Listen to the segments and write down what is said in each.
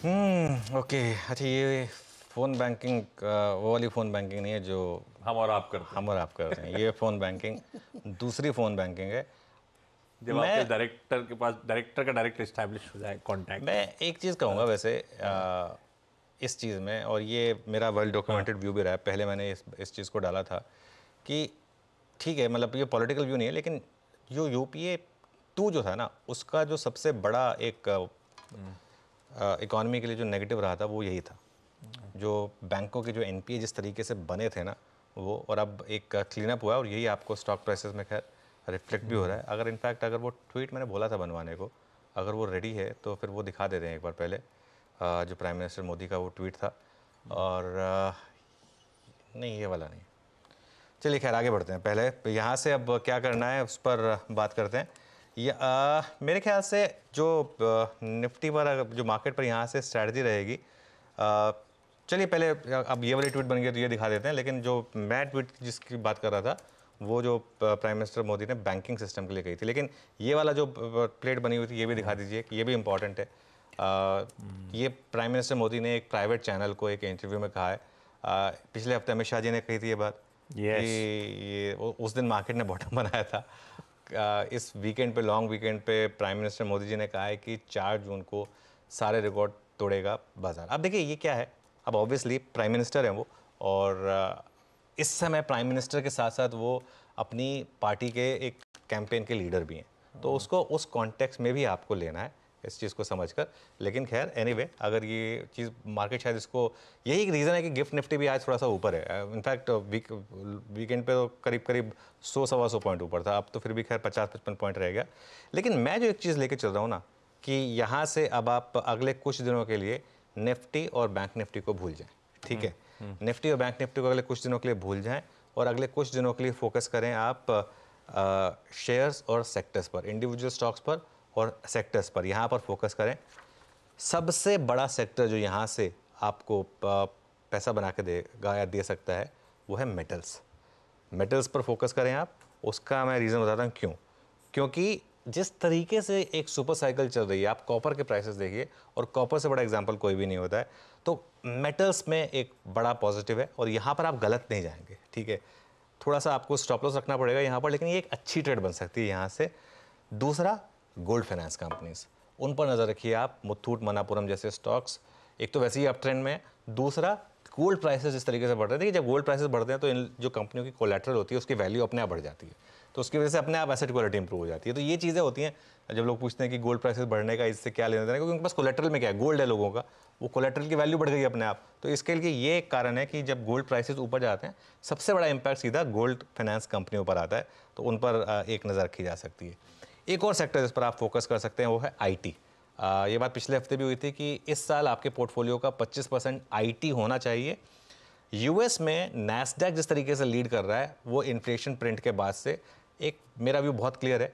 Okay. अच्छा, ये phone banking वो वाली फ़ोन बैंकिंग नहीं है जो हम और आप करते हैं। हम और आप करते हैं। ये फ़ोन बैंकिंग दूसरी फ़ोन बैंकिंग है। जब आपके मैं डायरेक्टर के पास डायरेक्टर का डायरेक्ट एस्टैब्लिश हो जाए मैं कॉन्टैक्ट। एक चीज़ कहूँगा वैसे इस चीज़ में, और ये मेरा वेल हाँ, डॉक्यूमेंटेड व्यू भी रहा है, पहले मैंने इस चीज़ को डाला था कि ठीक है, मतलब ये पॉलिटिकल व्यू नहीं है, लेकिन जो यूपीए 2 जो था ना, उसका जो सबसे बड़ा एक इकॉनमी के लिए जो नेगेटिव रहा था वो यही था। जो बैंकों के जो एनपीए जिस तरीके से बने थे ना वो, और अब एक क्लीन अप हुआ है और यही आपको स्टॉक प्राइसेस में खैर रिफ्लेक्ट भी हो रहा है। अगर इनफैक्ट अगर वो ट्वीट मैंने बोला था बनवाने को, अगर वो रेडी है तो फिर वो दिखा देते हैं एक बार पहले, जो प्राइम मिनिस्टर मोदी का वो ट्वीट था। और नहीं, ये वाला नहीं। चलिए खैर आगे बढ़ते हैं। पहले यहाँ से अब क्या करना है उस पर बात करते हैं। मेरे ख्याल से जो निफ्टी पर जो मार्केट पर यहाँ से स्ट्रैटेजी रहेगी, चलिए पहले अब ये वाली ट्वीट बन गई तो ये दिखा देते हैं। लेकिन जो मैं ट्वीट जिसकी बात कर रहा था वो जो प्राइम मिनिस्टर मोदी ने बैंकिंग सिस्टम के लिए कही थी, लेकिन ये वाला जो प्लेट बनी हुई थी ये भी दिखा दीजिए कि ये भी इम्पॉर्टेंट है। ये प्राइम मिनिस्टर मोदी ने एक प्राइवेट चैनल को एक इंटरव्यू में कहा है। पिछले हफ्ते अमित शाह जी ने कही थी ये बात कि यस। ये उस दिन मार्केट ने बॉटम बनाया था। इस वीकेंड पे, लॉन्ग वीकेंड पे प्राइम मिनिस्टर मोदी जी ने कहा है कि 4 जून को सारे रिकॉर्ड तोड़ेगा बाजार। अब देखिए ये क्या है, अब ऑब्वियसली प्राइम मिनिस्टर हैं वो, और इस समय प्राइम मिनिस्टर के साथ साथ वो अपनी पार्टी के एक कैंपेन के लीडर भी हैं, तो उसको उस कॉन्टेक्स्ट में भी आपको लेना है इस चीज़ को समझकर। लेकिन खैर एनीवे, अगर ये चीज़ मार्केट शायद इसको, यही एक रीज़न है कि गिफ्ट निफ्टी भी आज थोड़ा सा ऊपर है। इनफैक्ट वीकेंड पे तो करीब करीब 100-125 पॉइंट ऊपर था, अब तो फिर भी खैर 50-55 पॉइंट रह गया। लेकिन मैं जो एक चीज़ लेके चल रहा हूँ ना, कि यहाँ से अब आप अगले कुछ दिनों के लिए निफ्टी और बैंक निफ्टी को भूल जाएं। ठीक है, निफ्टी और बैंक निफ्टी को अगले कुछ दिनों के लिए भूल जाएं, और अगले कुछ दिनों के लिए फोकस करें आप शेयर्स और सेक्टर्स पर, इंडिविजुअल स्टॉक्स पर और सेक्टर्स पर, यहाँ पर फोकस करें। सबसे बड़ा सेक्टर जो यहाँ से आपको पैसा बना के देगा या दे सकता है वो है मेटल्स। मेटल्स पर फोकस करें आप। उसका मैं रीज़न बताता हूँ क्यों। क्योंकि जिस तरीके से एक सुपर साइकिल चल रही है, आप कॉपर के प्राइसेस देखिए, और कॉपर से बड़ा एग्जांपल कोई भी नहीं होता है, तो मेटल्स में एक बड़ा पॉजिटिव है और यहाँ पर आप गलत नहीं जाएंगे। ठीक है, थोड़ा सा आपको स्टॉप लॉस रखना पड़ेगा यहाँ पर, लेकिन ये एक अच्छी ट्रेड बन सकती है यहाँ से। दूसरा, गोल्ड फाइनेंस कंपनीज, उन पर नज़र रखिए आप। मुथूट मनापुरम जैसे स्टॉक्स एक तो वैसे ही अप ट्रेंड में है। दूसरा, गोल्ड प्राइसेस इस तरीके से बढ़ रहे थे कि जब गोल्ड प्राइसेस बढ़ते हैं तो इन जो कंपनियों की कोलेट्रल होती है उसकी वैल्यू अपने आप बढ़ जाती है, तो उसकी वजह से अपने आप एसेट क्वालिटी इंप्रूव हो जाती है। तो ये चीज़ें होती हैं जब लोग पूछते हैं कि गोल्ड प्राइसेस बढ़ने का इससे क्या लेना देना है, क्योंकि उनके पास कोलेट्रल में क्या है, गोल्ड है लोगों का, वो कोलेट्रल की वैल्यू बढ़ गई अपने आप। तो इसके लिए ये एक कारण है कि जब गोल्ड प्राइसेस ऊपर जाते हैं सबसे बड़ा इंपैक्ट सीधा गोल्ड फाइनेंस कंपनियों पर आता है, तो उन पर एक नज़र रखी जा सकती है। एक और सेक्टर जिस पर आप फोकस कर सकते हैं वो है आईटी। ये बात पिछले हफ्ते भी हुई थी कि इस साल आपके पोर्टफोलियो का 25% आईटी होना चाहिए। यूएस में नैस्डैक जिस तरीके से लीड कर रहा है वो इन्फ्लेशन प्रिंट के बाद से, एक मेरा व्यू बहुत क्लियर है।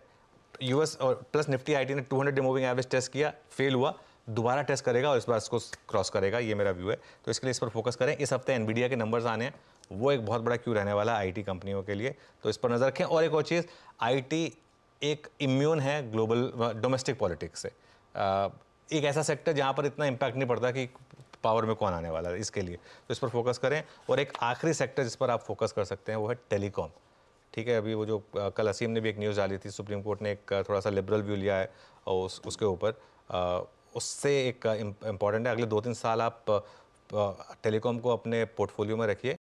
यूएस और प्लस निफ्टी आईटी ने 200 डे मूविंग एवरेज टेस्ट किया, फेल हुआ, दोबारा टेस्ट करेगा और इस बार इसको क्रॉस करेगा, ये मेरा व्यू है। तो इसके लिए इस पर फोकस करें। इस हफ्ते एनवीडिया के नंबर्स आने हैं, वो एक बहुत बड़ा क्यू रहने वाला है आईटी कंपनियों के लिए, तो इस पर नज़र रखें। और एक और चीज़, आईटी एक इम्यून है ग्लोबल डोमेस्टिक पॉलिटिक्स से। एक ऐसा सेक्टर जहाँ पर इतना इम्पैक्ट नहीं पड़ता कि पावर में कौन आने वाला है, इसके लिए तो इस पर फोकस करें। और एक आखिरी सेक्टर जिस पर आप फोकस कर सकते हैं वो है टेलीकॉम। ठीक है, अभी वो जो कल असीम ने भी एक न्यूज़ डाली थी, सुप्रीम कोर्ट ने एक थोड़ा सा लिबरल व्यू लिया है और उसके ऊपर उससे एक इम्पॉर्टेंट है, अगले 2-3 साल आप टेलीकॉम को अपने पोर्टफोलियो में रखिए।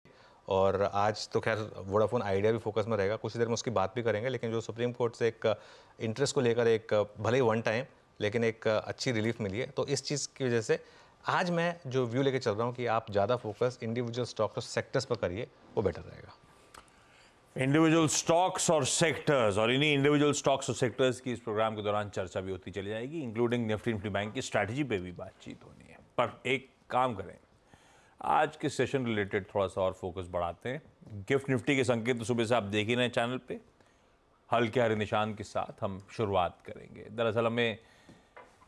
और आज तो खैर वोडाफोन आइडिया भी फोकस में रहेगा, कुछ देर में उसकी बात भी करेंगे, लेकिन जो सुप्रीम कोर्ट से एक इंटरेस्ट को लेकर एक भले ही वन टाइम लेकिन एक अच्छी रिलीफ मिली है, तो इस चीज़ की वजह से आज मैं जो व्यू लेके चल रहा हूँ कि आप ज़्यादा फोकस इंडिविजुअल स्टॉक्स और सेक्टर्स पर करिए, वो बेटर रहेगा। इंडिविजुअल स्टॉक्स और सेक्टर्स, और इन्हीं इंडिविजुअल स्टॉक्स और सेक्टर्स की इस प्रोग्राम के दौरान चर्चा भी होती चली जाएगी, इंक्लूडिंग निफ्टी निफ्टी बैंक की स्ट्रैटेजी पे भी बातचीत होनी है। पर एक काम करें, आज के सेशन रिलेटेड थोड़ा सा और फोकस बढ़ाते हैं। गिफ्ट निफ्टी के संकेत तो सुबह से आप देख ही रहे हैं चैनल पे, हल्के हरे निशान के साथ हम शुरुआत करेंगे। दरअसल हमें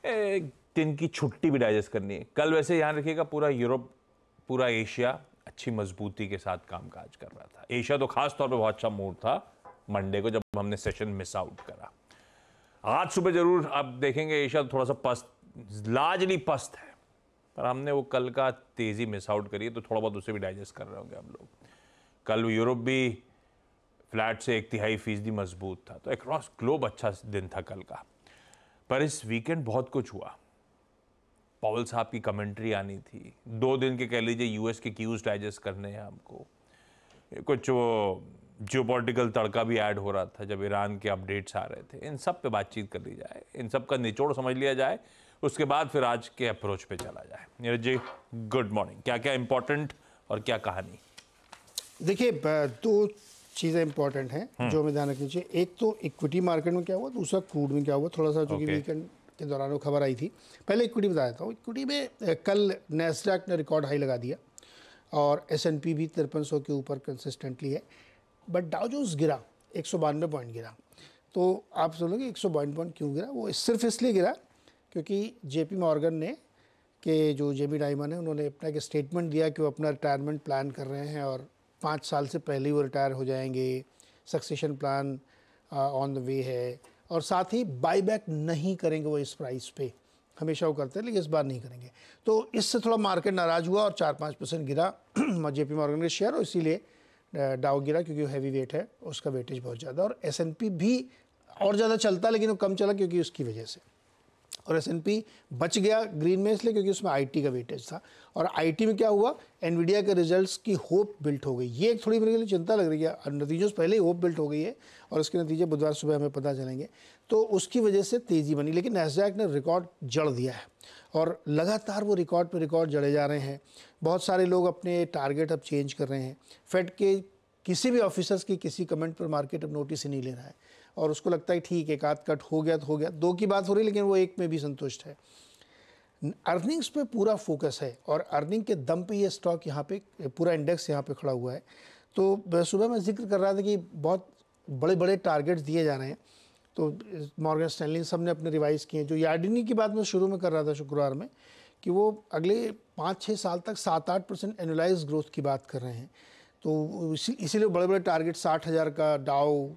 एक दिन की छुट्टी भी डाइजेस्ट करनी है। कल वैसे ध्यान रखिएगा पूरा यूरोप, पूरा एशिया अच्छी मजबूती के साथ कामकाज कर रहा था। एशिया तो खास तौर पे बहुत अच्छा मूड था मंडे को जब हमने सेशन मिस आउट करा। आज सुबह जरूर आप देखेंगे एशिया थोड़ा सा पस्त, लार्जली पस्त है। पर हमने वो कल का तेज़ी मिस आउट करी है, तो थोड़ा बहुत उसे भी डाइजेस्ट कर रहे होंगे हम लोग। कल यूरोप भी फ्लैट से 1/3% मजबूत था, तो अक्रॉस ग्लोब अच्छा दिन था कल का। पर इस वीकेंड बहुत कुछ हुआ। पॉवल साहब की कमेंट्री आनी थी, 2 दिन के कह लीजिए यूएस के क्यूज डाइजेस्ट करने हैं हमको, कुछ वो जियोपॉलिटिकल तड़का भी ऐड हो रहा था जब ईरान के अपडेट्स आ रहे थे। इन सब पे बातचीत कर ली जाए, इन सब का निचोड़ समझ लिया जाए, उसके बाद फिर आज के अप्रोच पे चला जाए। Neeraj ji, good morning. क्या क्या इंपॉर्टेंट और क्या कहानी? देखिए, 2 चीज़ें इंपॉर्टेंट हैं जो हमें ध्यान रखनी चाहिए। एक तो इक्विटी मार्केट में क्या हुआ, दूसरा क्रूड में क्या हुआ। थोड़ा सा चूंकि वीकेंड के दौरान वो खबर आई थी। पहले इक्विटी बताया था। इक्विटी में कल नैस्डैक ने रिकॉर्ड हाई लगा दिया और S&P भी 5300 के ऊपर कंसिस्टेंटली है। बट डाउ जोन्स गिरा, 192 पॉइंट गिरा। तो आप सुनोगे 192 पॉइंट क्यों गिरा? वो सिर्फ इसलिए गिरा क्योंकि JP मॉर्गन ने के जो जेमी डाइमन है, उन्होंने अपना एक स्टेटमेंट दिया कि वो अपना रिटायरमेंट प्लान कर रहे हैं और 5 साल से पहले ही वो रिटायर हो जाएंगे। Succession plan on the way है और साथ ही बाईबैक नहीं करेंगे वो इस प्राइस पे। हमेशा वो करते हैं लेकिन इस बार नहीं करेंगे। तो इससे थोड़ा मार्केट नाराज़ हुआ और 4-5% गिरा JP मॉर्गन के शेयर, और इसीलिए डाउ गिरा क्योंकि वो हैवी वेट है, उसका वेटेज बहुत ज़्यादा। और S&P भी और ज़्यादा चलता लेकिन वो कम चला क्योंकि उसकी वजह से। और S&P बच गया ग्रीन में इसलिए क्योंकि उसमें IT का वेटेज था। और IT में क्या हुआ, एनवीडिया के रिजल्ट्स की होप बिल्ट हो गई। ये एक थोड़ी मेरे लिए चिंता लग रही है। नतीजों से पहले ही होप बिल्ट हो गई है और उसके नतीजे बुधवार सुबह हमें पता चलेंगे, तो उसकी वजह से तेज़ी बनी। लेकिन नैस्डैक ने रिकॉर्ड जड़ दिया है और लगातार वो रिकॉर्ड पे रिकॉर्ड जड़े जा रहे हैं। बहुत सारे लोग अपने टारगेट अब चेंज कर रहे हैं। फेड के किसी भी ऑफिसर्स की किसी कमेंट पर मार्केट अब नोटिस ही नहीं ले रहा है और उसको लगता है ठीक, एक आध कट हो गया तो हो गया। 2 की बात हो रही है लेकिन वो 1 में भी संतुष्ट है। अर्निंग्स पे पूरा फोकस है और अर्निंग के दम पे ये स्टॉक यहाँ पे, पूरा इंडेक्स यहाँ पे खड़ा हुआ है। तो सुबह मैं जिक्र कर रहा था कि बहुत बड़े बड़े टारगेट्स दिए जा रहे हैं। तो मॉर्गन स्टैनली सब ने अपने रिवाइज किए। जो यार्डिनी की बात मैं शुरू में कर रहा था शुक्रवार में, कि वो अगले 5-6 साल तक 7-8% एनुअलाइज ग्रोथ की बात कर रहे हैं। तो इसीलिए बड़े बड़े टारगेट 60,000 का डाउ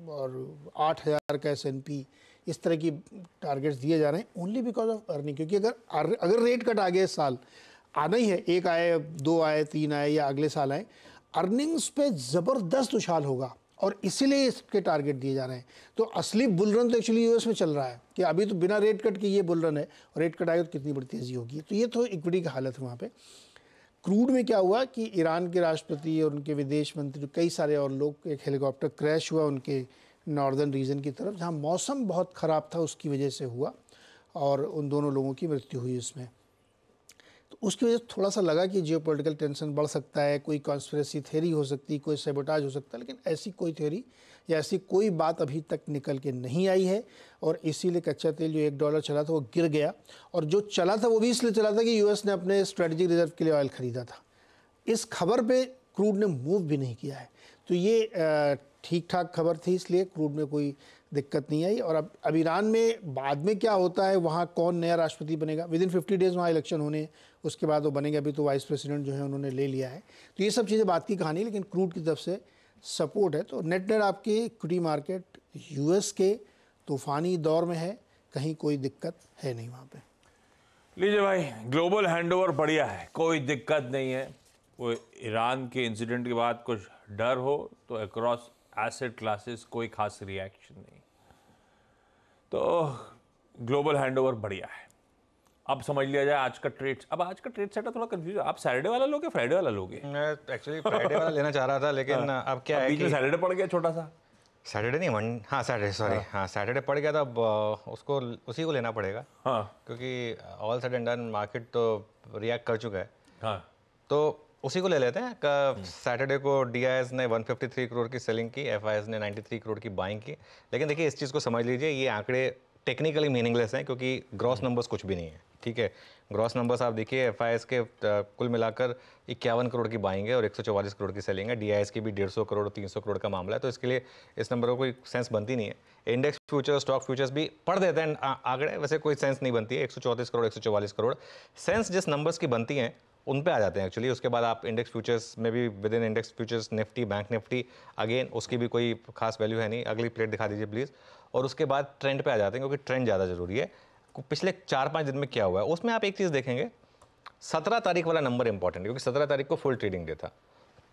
और 8,000 का S&P, इस तरह की टारगेट्स दिए जा रहे हैं ओनली बिकॉज ऑफ अर्निंग। क्योंकि अगर रेट कट आ गया इस साल, आना ही है, 1 आए, 2 आए, 3 आए या अगले साल आए, अर्निंग्स पे ज़बरदस्त उछाल होगा और इसीलिए इसके टारगेट दिए जा रहे हैं। तो असली बुल रन तो एक्चुअली यूएस में चल रहा है कि अभी तो बिना रेट कट के ये बुल रन है, और रेट कट आएगा तो कितनी बड़ी तेज़ी होगी। तो ये तो इक्विटी की हालत है वहाँ पे। क्रूड में क्या हुआ कि ईरान के राष्ट्रपति और उनके विदेश मंत्री, कई सारे और लोग, एक हेलीकॉप्टर क्रैश हुआ उनके नॉर्दर्न रीजन की तरफ, जहाँ मौसम बहुत ख़राब था, उसकी वजह से हुआ और उन दोनों लोगों की मृत्यु हुई उसमें। तो उसकी वजह से थोड़ा सा लगा कि जियोपॉलिटिकल टेंशन बढ़ सकता है, कोई कॉन्स्पिरेसी थ्योरी हो सकती है, कोई सैबोटाज हो सकता है। लेकिन ऐसी कोई थ्योरी या ऐसी कोई बात अभी तक निकल के नहीं आई है और इसीलिए कच्चा तेल जो $1 चला था वो गिर गया। और जो चला था वो भी इसलिए चला था कि यूएस ने अपने स्ट्रेटजिक रिजर्व के लिए ऑयल ख़रीदा था। इस खबर पे क्रूड ने मूव भी नहीं किया है। तो ये ठीक ठाक खबर थी, इसलिए क्रूड में कोई दिक्कत नहीं आई। और अब ईरान में बाद में क्या होता है, वहाँ कौन नया राष्ट्रपति बनेगा, विदिन 50 डेज़ वहाँ इलेक्शन होने, उसके बाद वो बनेंगे। अभी तो वाइस प्रेसिडेंट जो है उन्होंने ले लिया है। तो ये सब चीज़ें बात की कहानी, लेकिन क्रूड की तरफ से सपोर्ट है। तो नेट आपकी इक्विटी मार्केट यूएस के तूफ़ानी दौर में है, कहीं कोई दिक्कत है नहीं वहाँ पे। लीजिए भाई, ग्लोबल हैंडओवर बढ़िया है, कोई दिक्कत नहीं है। वो ईरान के इंसिडेंट के बाद कुछ डर हो तो अक्रॉस एसेट क्लासेस कोई खास रिएक्शन नहीं, तो ग्लोबल हैंडओवर बढ़िया है। अब समझ लिया जाए आज का ट्रेड। अब आज का ट्रेड सेट थोड़ा कंफ्यूज है। आप सैटरडे वाला लोगे, फ्राइडे वाला लोगे? मैं एक्चुअली फ्राइडे वाला लेना चाह रहा था, लेकिन अब क्या है कि सैटरडे पड़ गया छोटा सा। सैटरडे नहीं, हाँ सैटरडे, सॉरी, हाँ सैटरडे पड़ गया था। अब उसको उसी को लेना पड़ेगा, हाँ, क्योंकि ऑल सडन डन मार्केट तो रिएक्ट कर चुका है। हाँ, तो उसी को ले लेते हैं। सैटरडे को DIS ने 153 करोड़ की सेलिंग की, FIS ने 93 करोड़ की बाइंग की। लेकिन देखिए, इस चीज़ को समझ लीजिए, ये आंकड़े टेक्निकली मीनिंगलेस हैं क्योंकि ग्रॉस नंबर्स कुछ भी नहीं है। ठीक है, ग्रॉस नंबर्स आप देखिए, FIS के कुल मिलाकर 51 करोड़ की बाइंग है और 144 करोड़ की सेलिंग है। DIS की भी 150 करोड़ 300 करोड़ का मामला है। तो इसके लिए इस नंबर को कोई सेंस बनती नहीं है। इंडेक्स फ्यूचर, स्टॉक फ्यूचर्स भी पढ़ देते हैं आंकड़े, वैसे कोई सेंस नहीं बनती है। 134 करोड़ 144 करोड़ सेंस जिस नंबर्स की बनती हैं उन पे आ जाते हैं एक्चुअली। उसके बाद आप इंडेक्स फ्यूचर्स में भी, with in index futures Nifty, bank Nifty, again उसकी भी कोई खास वैल्यू है नहीं। अगली प्लेट दिखा दीजिए प्लीज़। और उसके बाद ट्रेंड पे आ जाते हैं, क्योंकि ट्रेंड ज़्यादा ज़रूरी है। पिछले 4-5 दिन में क्या हुआ है उसमें आप एक चीज़ देखेंगे, 17 तारीख वाला नंबर इंपॉर्टेंट है क्योंकि 17 तारीख को फुल ट्रेडिंग डे था।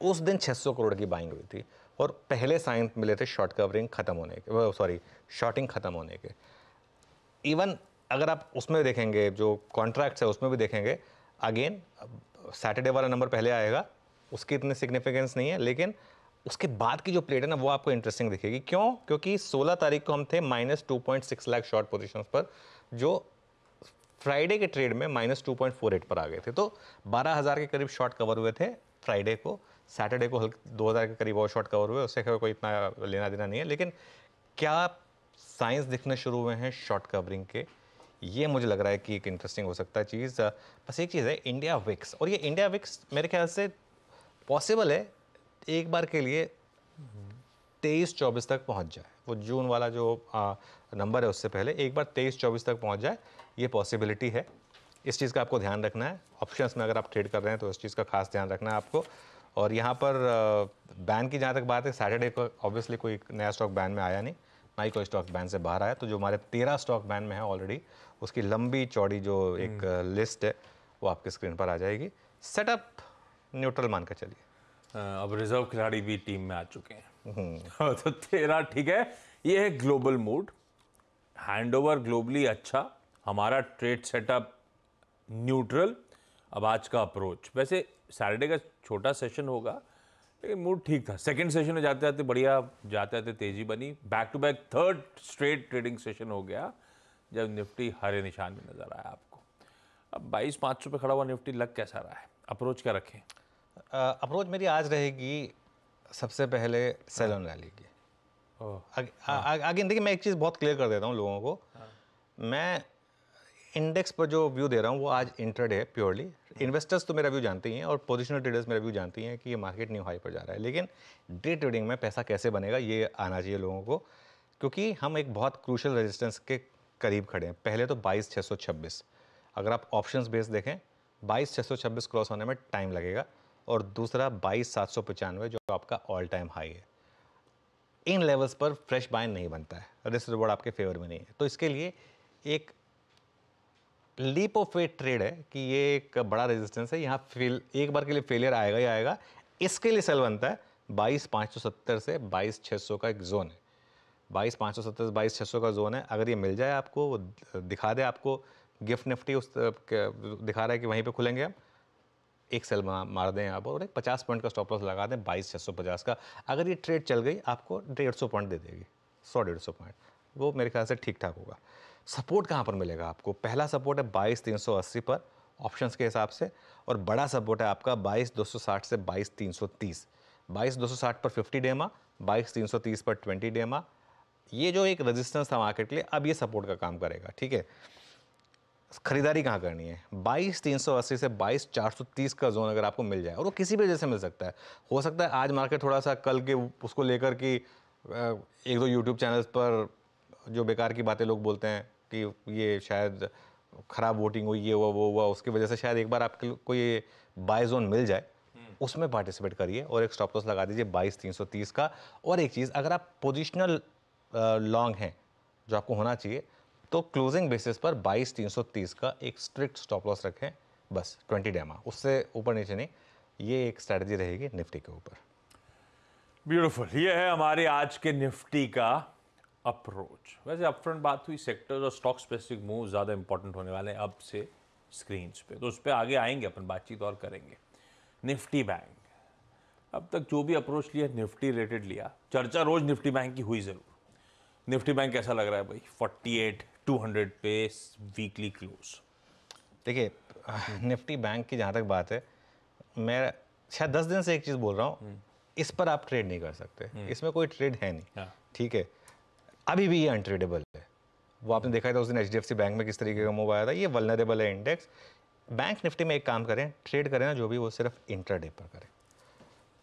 उस दिन 600 करोड़ की बाइंग हुई थी और पहले साइन मिले थे शॉर्ट कवरिंग खत्म होने के, सॉरी शॉर्टिंग खत्म होने के। इवन अगर आप उसमें देखेंगे जो कॉन्ट्रैक्ट्स है उसमें भी देखेंगे, अगेन सैटरडे वाला नंबर पहले आएगा, उसकी इतनी सिग्निफिकेंस नहीं है, लेकिन उसके बाद की जो प्लेट है ना वो आपको इंटरेस्टिंग दिखेगी। क्यों? क्योंकि 16 तारीख को हम थे -2.6 लाख शॉर्ट पोजीशंस पर, जो फ्राइडे के ट्रेड में -2.48 पर आ गए थे। तो 12,000 के करीब शॉर्ट कवर हुए थे फ्राइडे को। सैटरडे को 2,000 के करीब और शॉर्ट कवर हुए, उससे कोई इतना लेना देना नहीं है। लेकिन क्या साइंस दिखने शुरू हुए हैं शॉर्ट कवरिंग के, ये मुझे लग रहा है कि एक इंटरेस्टिंग हो सकता है चीज़। बस एक चीज़ है, इंडिया विक्स, और ये इंडिया विक्स मेरे ख्याल से पॉसिबल है एक बार के लिए 23-24 तक पहुंच जाए। वो जून वाला जो नंबर है उससे पहले एक बार 23-24 तक पहुंच जाए, ये पॉसिबिलिटी है। इस चीज़ का आपको ध्यान रखना है। ऑप्शंस में अगर आप ट्रेड कर रहे हैं तो इस चीज़ का खास ध्यान रखना है आपको। और यहाँ पर बैन की जहाँ तक बात है, सैटरडे को ऑब्वियसली कोई नया स्टॉक बैन में आया नहीं, ना ही कोई स्टॉक बैन से बाहर आया। तो जो हमारे 13 स्टॉक बैन में है ऑलरेडी, उसकी लंबी चौड़ी जो एक लिस्ट है वो आपकी स्क्रीन पर आ जाएगी। सेटअप न्यूट्रल मान कर चलिए। अब रिजर्व खिलाड़ी भी टीम में आ चुके हैं। तो 13 ठीक है। ये है ग्लोबल मूड, हैंडओवर ग्लोबली अच्छा, हमारा ट्रेड सेटअप न्यूट्रल। अब आज का अप्रोच, वैसे सैटरडे का छोटा सेशन होगा लेकिन मूड ठीक था। सेकंड सेशन में जाते जाते बढ़िया, जाते जाते तेजी बनी। Back to back third straight trading session हो गया जब निफ्टी हरे निशान में नजर आया आपको। अब 22,500 पे खड़ा हुआ निफ्टी लग कैसा रहा है? अप्रोच क्या रखें? अप्रोच मेरी आज रहेगी सबसे पहले सेल ऑन रैली की। आगे देखिए, मैं एक चीज़ बहुत क्लियर कर देता हूँ लोगों को। मैं इंडेक्स पर जो व्यू दे रहा हूँ वो आज इंट्राडे है प्योरली। इन्वेस्टर्स तो मेरा व्यू जानते ही हैं और पोजिशनल ट्रेडर्स मेरा व्यू जानते ही हैं कि ये मार्केट न्यू हाई पर जा रहा है। लेकिन डे ट्रेडिंग में पैसा कैसे बनेगा ये आना चाहिए लोगों को, क्योंकि हम एक बहुत क्रूशल रेजिस्टेंस के करीब खड़े हैं। पहले तो 22,626, अगर आप ऑप्शंस बेस देखें 22,626 क्रॉस होने में टाइम लगेगा, और दूसरा 22,795 जो आपका ऑल टाइम हाई है। इन लेवल्स पर फ्रेश बाय नहीं बनता है, रिस्क रिवॉर्ड आपके फेवर में नहीं है। तो इसके लिए एक लीप ऑफ फेथ ट्रेड है कि ये एक बड़ा रेजिस्टेंस है, यहाँ एक बार के लिए फेलियर आएगा ही आएगा। इसके लिए सेल बनता है 22,570 से 22,600 का एक जोन है। 22,570 से 22,600 का जोन है। अगर ये मिल जाए आपको, वो दिखा दे आपको गिफ्ट निफ्टी उस दिखा रहा है कि वहीं पे खुलेंगे हम, एक सेल मार दें आप और एक 50 पॉइंट का स्टॉप लॉस लगा दें 22,650 का। अगर ये ट्रेड चल गई आपको 150 पॉइंट दे देगी, 100-150 पॉइंट, वो मेरे ख्याल से ठीक ठाक होगा। सपोर्ट कहाँ पर मिलेगा आपको? पहला सपोर्ट है 22,380 पर ऑप्शंस के हिसाब से, और बड़ा सपोर्ट है आपका 22,260 से 22,330। 22,260 पर 50 डेमा, 22,330 पर 20 डेमा। ये जो एक रेजिस्टेंस था मार्केट के लिए, अब ये सपोर्ट का काम करेगा। ठीक है, खरीदारी कहाँ करनी है? 22,380 से 22,430 का जोन अगर आपको मिल जाए, और वो किसी भी वजह से मिल सकता है। हो सकता है आज मार्केट थोड़ा सा कल के उसको लेकर कि एक दो यूट्यूब चैनल्स पर जो बेकार की बातें लोग बोलते हैं कि ये शायद ख़राब वोटिंग हुई, ये हुआ वो हुआ, उसकी वजह से शायद एक बार आपको ये बाय जोन मिल जाए, उसमें पार्टिसिपेट करिए और एक स्टॉप लॉस लगा दीजिए 22,330 का। और एक चीज़, अगर आप पोजिशनल लॉन्ग हैं जो आपको होना चाहिए, तो क्लोजिंग बेसिस पर 22,330 का एक स्ट्रिक्ट स्टॉप लॉस रखें, बस 20 डेमा, उससे ऊपर नीचे नहीं। ये एक स्ट्रैटेजी रहेगी निफ्टी के ऊपर। ब्यूटीफुल, ये है हमारे आज के निफ्टी का अप्रोच। वैसे अपफ्रंट बात हुई, सेक्टर्स और स्टॉक स्पेसिफिक मूव ज़्यादा इंपॉर्टेंट होने वाले हैं अब से स्क्रीन्स पे, तो उस पर आगे आएंगे, अपन बातचीत और करेंगे। निफ्टी बैंक, अब तक जो भी अप्रोच लिया निफ्टी रिलेटेड लिया, चर्चा रोज निफ्टी बैंक की हुई ज़रूर। निफ्टी बैंक कैसा लग रहा है भाई? 48,200 पे वीकली क्लोज। देखिए, निफ्टी बैंक की जहाँ तक बात है, मैं शायद 10 दिन से एक चीज़ बोल रहा हूँ, इस पर आप ट्रेड नहीं कर सकते, इसमें कोई ट्रेड है नहीं। ठीक है, अभी भी ये अनट्रेडेबल है। वो आपने देखा था उस दिन HDFC बैंक में किस तरीके का मूव आया था। ये वल्नरेबल है इंडेक्स। बैंक निफ्टी में एक काम करें, ट्रेड करें ना जो भी, वो सिर्फ इंट्राडे पर करें,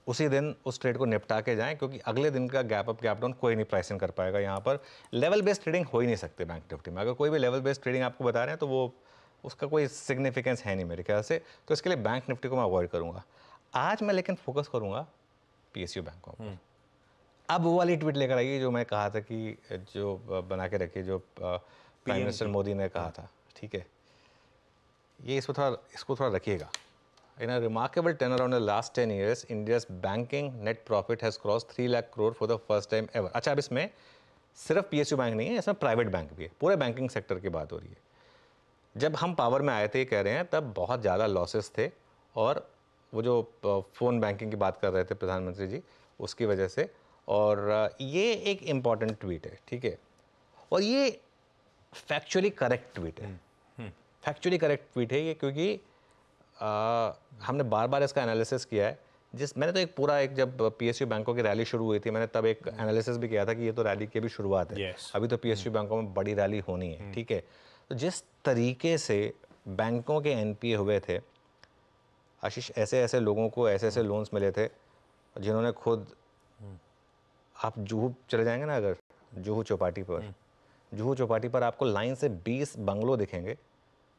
उसी दिन उस ट्रेड को निपटा के जाएं, क्योंकि अगले दिन का गैप अप गैप डाउन कोई नहीं प्राइस इन कर पाएगा। यहाँ पर लेवल बेस्ड ट्रेडिंग हो ही नहीं सकते बैंक निफ्टी में। अगर कोई भी लेवल बेस्ड ट्रेडिंग आपको बता रहे हैं तो वो उसका कोई सिग्निफिकेंस है नहीं मेरे ख्याल से, तो इसके लिए बैंक निफ्टी को मैं अवॉइड करूँगा आज। मैं लेकिन फोकस करूँगा PSU बैंकों पर। अब वो वाली ट्वीट लेकर आइए जो मैं कहा था कि जो बना के रखिए, जो प्राइम मिनिस्टर मोदी ने कहा था। ठीक है, ये इसको थोड़ा रखिएगा। In a remarkable turnaround in the last 10 years, India's banking net profit has crossed 3 lakh crore for the first time ever। अच्छा, अब इसमें सिर्फ PSU बैंक नहीं है, इसमें प्राइवेट बैंक भी है, पूरे बैंकिंग सेक्टर की बात हो रही है। जब हम पावर में आए थे, कह रहे हैं, तब बहुत ज़्यादा लॉसेस थे, और वो जो फ़ोन बैंकिंग की बात कर रहे थे प्रधानमंत्री जी, उसकी वजह से। और ये एक इम्पॉर्टेंट ट्वीट है, ठीक है, और ये फैक्चुअली करेक्ट ट्वीट है, फैक्चुअली करेक्ट ट्वीट है ये, क्योंकि हमने बार बार इसका एनालिसिस किया है। मैंने तो एक जब PSU बैंकों की रैली शुरू हुई थी, मैंने तब एक एनालिसिस भी किया था कि ये तो रैली की भी शुरुआत है। Yes. अभी तो PSU बैंकों में बड़ी रैली होनी है, ठीक है। तो जिस तरीके से बैंकों के NPA हुए थे आशीष, ऐसे ऐसे लोगों को ऐसे ऐसे लोन्स मिले थे जिन्होंने खुद, आप जुहू चले जाएंगे ना, अगर जुहू चौपाटी पर आपको लाइन से 20 बंगलों दिखेंगे।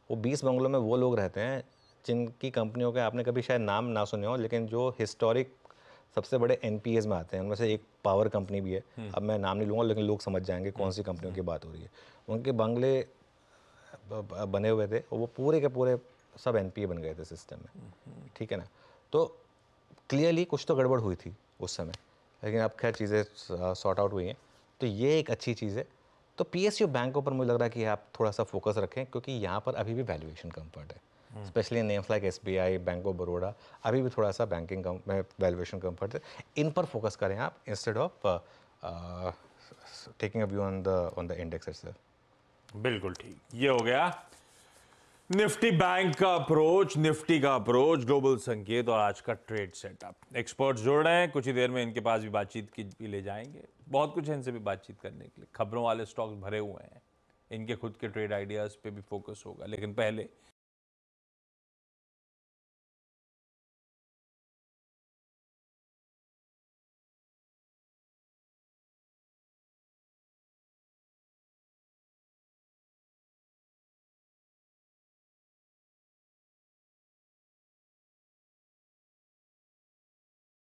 वो 20 बंगलों में वो लोग रहते हैं जिनकी कंपनियों के आपने कभी शायद नाम ना सुने हो, लेकिन जो हिस्टोरिक सबसे बड़े NPAs में आते हैं। उनमें से एक पावर कंपनी भी है, अब मैं नाम नहीं लूँगा, लेकिन लोग समझ जाएंगे कौन सी कंपनियों की बात हो रही है। उनके बंगले बने हुए थे, और वो पूरे के पूरे सब NPA बन गए थे सिस्टम में, ठीक है ना। तो क्लियरली कुछ तो गड़बड़ हुई थी उस समय, लेकिन अब खैर चीज़ें सॉर्ट आउट हुई हैं, तो ये एक अच्छी चीज़ है। तो PSU बैंकों पर मुझे लग रहा है कि आप थोड़ा सा फोकस रखें, क्योंकि यहाँ पर अभी भी वैल्यूएशन कंफर्ट है, specially names like SBI, bank of Baroda, अभी भी थोड़ा सा बैंकिंग में वैल्यूएशन कंफर्ट है। इन पर फोकस करें आप, instead of taking a view on the index itself. बिल्कुल ठीक, ये हो गया निफ्टी बैंक का अप्रोच, निफ्टी का अप्रोच, ग्लोबल संकेत और आज का ट्रेड सेटअप। एक्सपर्ट्स जुड़ रहे हैं, कुछ ही देर में इनके पास भी बातचीत की भी ले जाएंगे, बहुत कुछ है इनसे भी बातचीत करने के लिए। खबरों वाले स्टॉक्स भरे हुए हैं, इनके खुद के ट्रेड आइडियाज़ पे भी फोकस होगा, लेकिन पहले